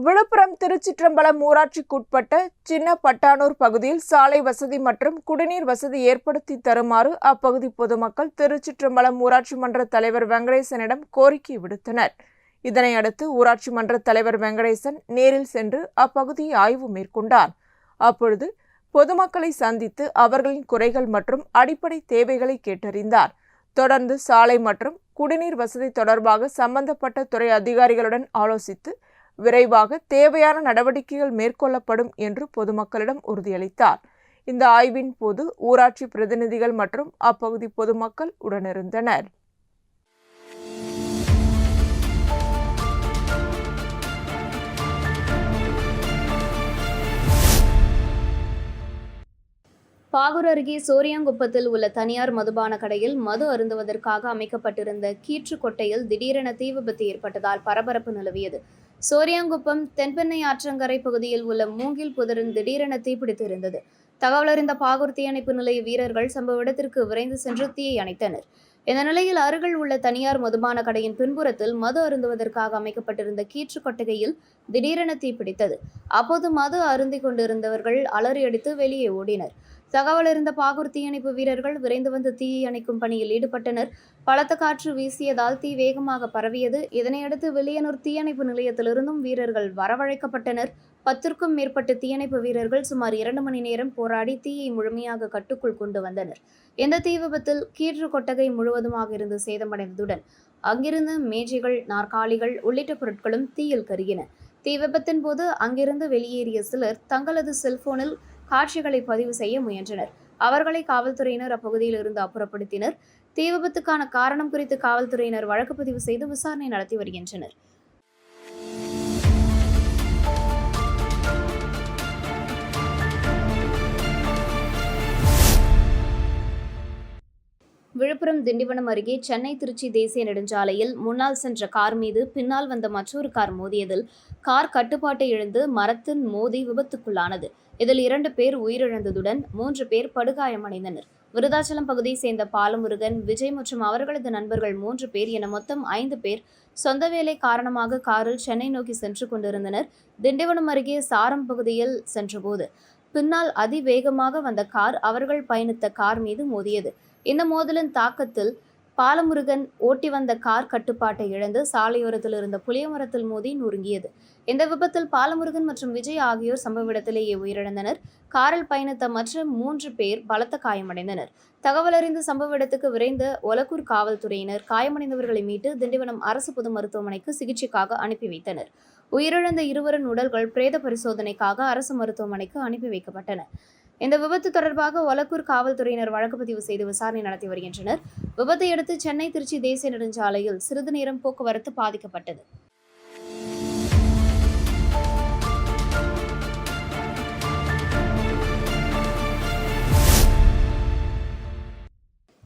விழுப்புரம் திருச்சிற்றம்பலம் ஊராட்சிக்குட்பட்ட சின்ன பட்டானூர் பகுதியில் சாலை வசதி மற்றும் குடிநீர் வசதி ஏற்படுத்தி தருமாறு அப்பகுதி பொதுமக்கள் திருச்சிற்றம்பலம் ஊராட்சி மன்ற தலைவர் வெங்கடேசனிடம் கோரிக்கை விடுத்தனர். இதனையடுத்து ஊராட்சி மன்ற தலைவர் வெங்கடேசன் நேரில் சென்று அப்பகுதியை ஆய்வு மேற்கொண்டார். அப்பொழுது பொதுமக்களை சந்தித்து அவர்களின் குறைகள் மற்றும் அடிப்படை தேவைகளை கேட்டறிந்தார். தொடர்ந்து சாலை மற்றும் குடிநீர் வசதி தொடர்பாக சம்பந்தப்பட்ட துறை அதிகாரிகளுடன் ஆலோசித்து விரைவாக தேவையான நடவடிக்கைகள் மேற்கொள்ளப்படும் என்று பொதுமக்களிடம் உறுதியளித்தார். இந்த ஆய்வின் போது ஊராட்சி பிரதிநிதிகள் மற்றும் அப்பகுதி பொதுமக்கள் உடனிருந்தனர். பாகூர் அருகே சோரியாங்குப்பத்தில் உள்ள தனியார் மதுபான கடையில் மது அருந்துவதற்காக அமைக்கப்பட்டிருந்த கீற்று கொட்டையில் திடீரென தீ விபத்து ஏற்பட்டதால் பரபரப்பு நிலவியது. சோரியாங்குப்பம் தென்பெண்ணை ஆற்றங்கரை பகுதியில் உள்ள மூங்கில் புதரில் திடீரென தீப்பிடித்து இருந்தது. தகவல் அறிந்த பாகூர் தீயணைப்பு நிலைய வீரர்கள் சம்பவ இடத்திற்கு விரைந்து சென்று தீயை அணைத்தனர். இந்த நிலையில் அருகில் உள்ள தனியார் மதுபான கடையின் பின்புறத்தில் மது அருந்துவதற்காக அமைக்கப்பட்டிருந்த கீற்று கொட்டகையில் திடீரென தீப்பிடித்தது. அப்போது மது அருந்திக் கொண்டிருந்தவர்கள் அலறியடித்து வெளியே ஓடினர். தகவல் அறிந்த பாகூர் தீயணைப்பு வீரர்கள் விரைந்து வந்து தீயை அணைக்கும் பணியில் ஈடுபட்டனர். பலத்த காற்று வீசியதால் தீ வேகமாக பரவியது. இதனையடுத்து வில்லியனூர் தீயணைப்பு நிலையத்திலிருந்தும் வீரர்கள் வரவழைக்கப்பட்டனர். 10க்கும் மேற்பட்ட தீயணைப்பு வீரர்கள் சுமார் 2 மணி நேரம் போராடி தீயை முழுமையாக கட்டுக்குள் கொண்டு வந்தனர். இந்த தீ விபத்தில் கீற்று கொட்டகை முழுவதுமாக இருந்து சேதமடைந்ததுடன் அங்கிருந்த மேஜைகள், நாற்காலிகள் உள்ளிட்ட பொருட்களும் தீயில் கருகின. தீ விபத்தின் போது அங்கிருந்து வெளியேறிய சிலர் தங்களது செல்போனில் காட்சிகளை பதிவு செய்ய முயன்றனர். அவர்களை காவல்துறையினர் அப்பகுதியில் இருந்து அப்புறப்படுத்தினர். தீ விபத்துக்கான காரணம் குறித்து காவல்துறையினர் வழக்கு பதிவு செய்து விசாரணை நடத்தி வருகின்றனர். விழுப்புரம் திண்டிவனம் அருகே சென்னை திருச்சி தேசிய நெடுஞ்சாலையில் முன்னால் சென்ற கார் மீது பின்னால் வந்த மற்றொரு கார் மோதியதில் கார் கட்டுப்பாட்டை இழந்து மரத்தில் மோதி விபத்துக்குள்ளானது. இதில் 2 பேர் உயிரிழந்ததுடன் 3 பேர் படுகாயமடைந்தனர். விருதாச்சலம் பகுதியை சேர்ந்த பாலமுருகன், விஜய் மற்றும் அவர்களது நண்பர்கள் 3 பேர் என மொத்தம் 5 பேர் சொந்த வேலை காரணமாக காரில் சென்னை நோக்கி சென்று கொண்டிருந்தனர். திண்டிவனம் அருகே சாரம் பகுதியில் சென்றபோது பின்னால் அதிவேகமாக வந்த கார் அவர்கள் பயணித்த கார் மீது மோதியது. இந்த மோதலின் தாக்கத்தில் பாலமுருகன் ஓட்டி வந்த கார் கட்டுப்பாட்டை இழந்து சாலையோரத்தில் இருந்த புளிய மரத்தில் மோதி நொறுங்கியது. இந்த விபத்தில் பாலமுருகன் மற்றும் விஜய் ஆகியோர் சம்பவ இடத்திலேயே உயிரிழந்தனர். காரில் பயணித்த மற்ற 3 பேர் பலத்த காயமடைந்தனர். தகவல் அறிந்து சம்பவ இடத்துக்கு விரைந்த ஒலக்கூர் காவல்துறையினர் காயமடைந்தவர்களை மீட்டு திண்டிவனம் அரசு பொது மருத்துவமனைக்கு சிகிச்சைக்காக அனுப்பி வைத்தனர். உயிரிழந்த இருவரின் உடல்கள் பிரேத பரிசோதனைக்காக அரசு மருத்துவமனைக்கு அனுப்பி வைக்கப்பட்டன. இந்த விபத்து தொடர்பாக ஒலக்கூர் காவல்துறையினர் வழக்கு பதிவு செய்து விசாரணை நடத்தி வருகின்றனர். விபத்தை அடுத்து சென்னை திருச்சி தேசிய நெடுஞ்சாலையில் சிறிது நேரம் போக்குவரத்து பாதிக்கப்பட்டது.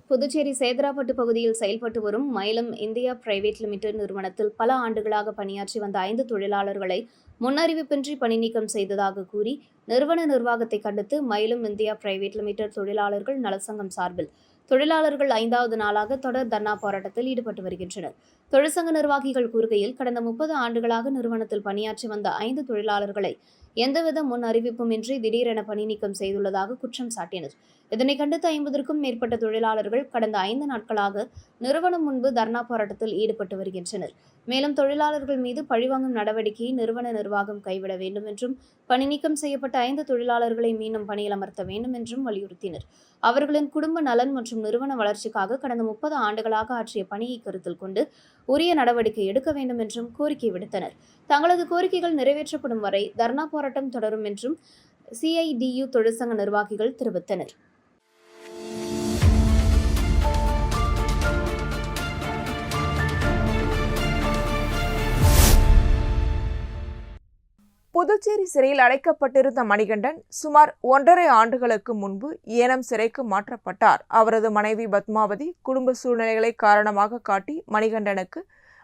புதுச்சேரி சேதராப்பட்டு பகுதியில் செயல்பட்டு வரும் மயிலம் இந்தியா பிரைவேட் லிமிடெட் நிறுவனத்தில் பல ஆண்டுகளாக பணியாற்றி வந்த 5 தொழிலாளர்களை முன்னறிவிப்பின்றி பணி நீக்கம் செய்ததாக கூறி நிறுவன நிர்வாகத்தை கண்டித்து மயிலம் இந்தியா பிரைவேட் லிமிடெட் தொழிலாளர்கள் நலசங்கம் சார்பில் தொழிலாளர்கள் 5வது நாளாக தொடர் தர்ணா போராட்டத்தில் ஈடுபட்டு வருகின்றனர். தொழிற்சங்க நிர்வாகிகள் கூறுகையில் கடந்த 30 ஆண்டுகளாக நிறுவனத்தில் பணியாற்றி வந்த 5 தொழிலாளர்களை எந்தவித முன் அறிவிப்புமின்றி திடீரென பணி நீக்கம் செய்துள்ளதாக குற்றம் சாட்டினர். இதனை கண்டித்து 50க்கும் மேற்பட்ட தொழிலாளர்கள் கடந்த 5 நாட்களாக நிறுவனம் முன்பு தர்ணா போராட்டத்தில் ஈடுபட்டு வருகின்றனர். மேலும் தொழிலாளர்கள் மீது பழிவாங்கும் நடவடிக்கையை நிறுவன நிர்வாகம் கைவிட வேண்டும் என்றும் பணி நீக்கம் செய்யப்பட்ட 5 தொழிலாளர்களை மீண்டும் பணியில் அமர்த்த வேண்டும் என்றும் வலியுறுத்தினர். அவர்களின் குடும்ப நலன் மற்றும் நிறுவன வளர்ச்சிக்காக கடந்த 30 ஆண்டுகளாக ஆற்றிய பணியை கருத்தில் கொண்டு உரிய நடவடிக்கை எடுக்க வேண்டும் என்றும் கோரிக்கை விடுத்தனர். தங்களது கோரிக்கைகள் நிறைவேற்றப்படும் வரை தர்ணா போராட்டம் தொடரும் என்றும் CIDU தொழிற்சங்க நிர்வாகிகள் தெரிவித்தனர். புதுச்சேரி சிறையில் அடைக்கப்பட்டிருந்த மணிகண்டன் சுமார் 1.5 ஆண்டுகளுக்கு முன்பு ஏனம் சிறைக்கு மாற்றப்பட்டார். அவரது மனைவி பத்மாவதி குடும்ப சூழ்நிலைகளை காரணமாக காட்டி மணிகண்டனுக்கு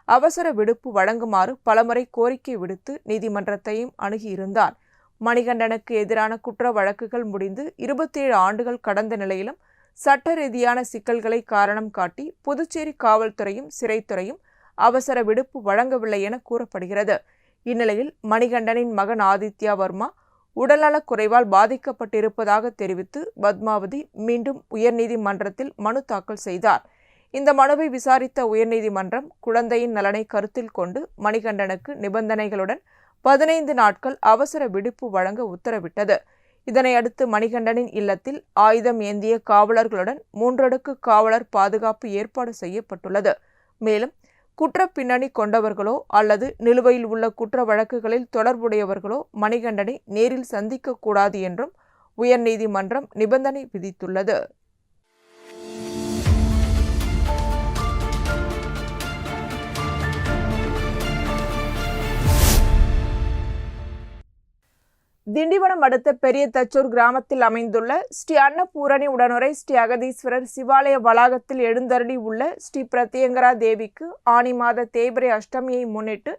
அவசர விடுப்பு வழங்குமாறு பலமுறை கோரிக்கை விடுத்து நீதிமன்றத்தையும் அணுகியிருந்தார். மணிகண்டனுக்கு எதிரான குற்ற வழக்குகள் முடிந்து 27 ஆண்டுகள் கடந்த நிலையிலும் சட்ட ரீதியான சிக்கல்களை காரணம் காட்டி புதுச்சேரி காவல்துறையும் சிறைத்துறையும் அவசர விடுப்பு வழங்கவில்லை என கூறப்படுகிறது. இந்நிலையில் மணிகண்டனின் மகன் ஆதித்யா வர்மா உடல்நலக் குறைவால் பாதிக்கப்பட்டிருப்பதாக தெரிவித்து பத்மாவதி மீண்டும் உயர்நீதிமன்றத்தில் மனு தாக்கல் செய்தார். இந்த மனுவை விசாரித்த உயர்நீதிமன்றம் குழந்தையின் நலனை கருத்தில் கொண்டு மணிகண்டனுக்கு நிபந்தனைகளுடன் 15 நாட்கள் அவசர விடுப்பு வழங்க உத்தரவிட்டது. இதனையடுத்து மணிகண்டனின் இல்லத்தில் ஆயுதம் ஏந்திய காவலர்களுடன் 3 அடுக்கு காவலர் பாதுகாப்பு ஏற்பாடு செய்யப்பட்டுள்ளது. மேலும் குற்ற பின்னணி கொண்டவர்களோ அல்லது நிலுவையில் உள்ள குற்ற வழக்குகளில் தொடர்புடையவர்களோ மணிகண்டனை நேரில் சந்திக்கக்கூடாது என்றும் உயர்நீதிமன்றம் நிபந்தனை விதித்துள்ளது. திண்டிவனம் அடுத்த பெரிய தச்சூர் கிராமத்தில் அமைந்துள்ள ஸ்ரீ அன்னபூரணி உடனுரை ஸ்ரீ அகதீஸ்வரர் சிவாலய வளாகத்தில் எழுந்தருளி உள்ள ஸ்ரீ பிரத்யங்கரா தேவிக்கு ஆனி மாத தேய்பிரை அஷ்டமியை முன்னிட்டு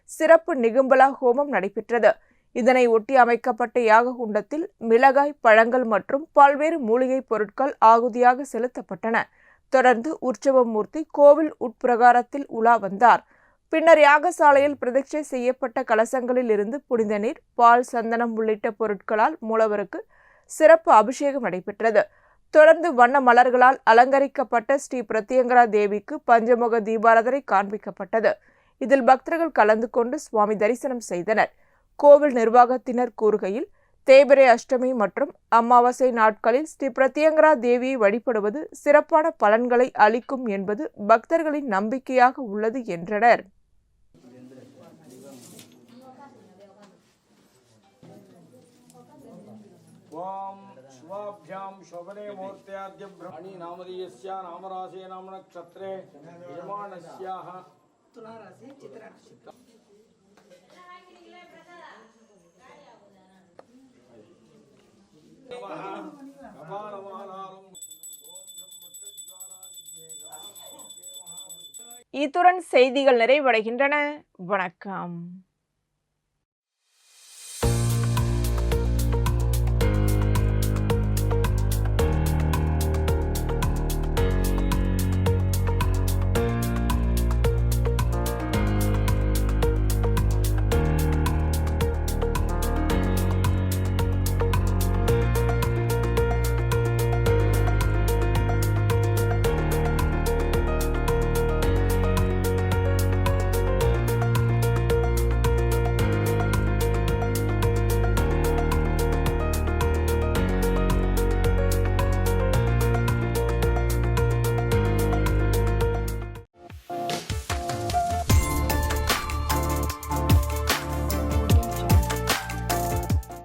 சிறப்பு நிகும்பலா ஹோமம் நடைபெற்றது. இதனை ஒட்டி அமைக்கப்பட்ட யாக குண்டத்தில் மிளகாய், பழங்கள் மற்றும் பல்வேறு மூலிகை பொருட்கள் ஆகுதியாக செலுத்தப்பட்டன. தொடர்ந்து உற்சவமூர்த்தி கோவில் உட்பிரகாரத்தில் உலா வந்தார். பின்னர் யாகசாலையில் பிரதிஷ்டை செய்யப்பட்ட கலசங்களில் இருந்து புனித நீர், பால், சந்தனம் உள்ளிட்ட பொருட்களால் மூலவருக்கு சிறப்பு அபிஷேகம் நடைபெற்றது. தொடர்ந்து வண்ண மலர்களால் அலங்கரிக்கப்பட்ட ஸ்ரீ பிரத்யங்கரா தேவிக்கு பஞ்சமுக தீபாராதனை காண்பிக்கப்பட்டது. இதில் பக்தர்கள் கலந்து கொண்டு சுவாமி தரிசனம் செய்தனர். கோவில் நிர்வாகத்தினர் கூறுகையில் தேய்பிரை அஷ்டமி மற்றும் அமாவாசை நாட்களில் ஸ்ரீ பிரத்யங்கரா தேவியை வழிபடுவது சிறப்பான பலன்களை அளிக்கும் என்பது பக்தர்களின் நம்பிக்கையாக உள்ளது என்றனர். ओम शुभाभ्यां शोभने मुहूर्त्याद्य ब्रह्मणि नामधेयस्य नामरासे नाम नक्षत्रे यजमानस्याः तुला राशि चित्रा नक्षत्र இத்துடன் செய்திகள் நிறைவடைகின்றன. வணக்கம்.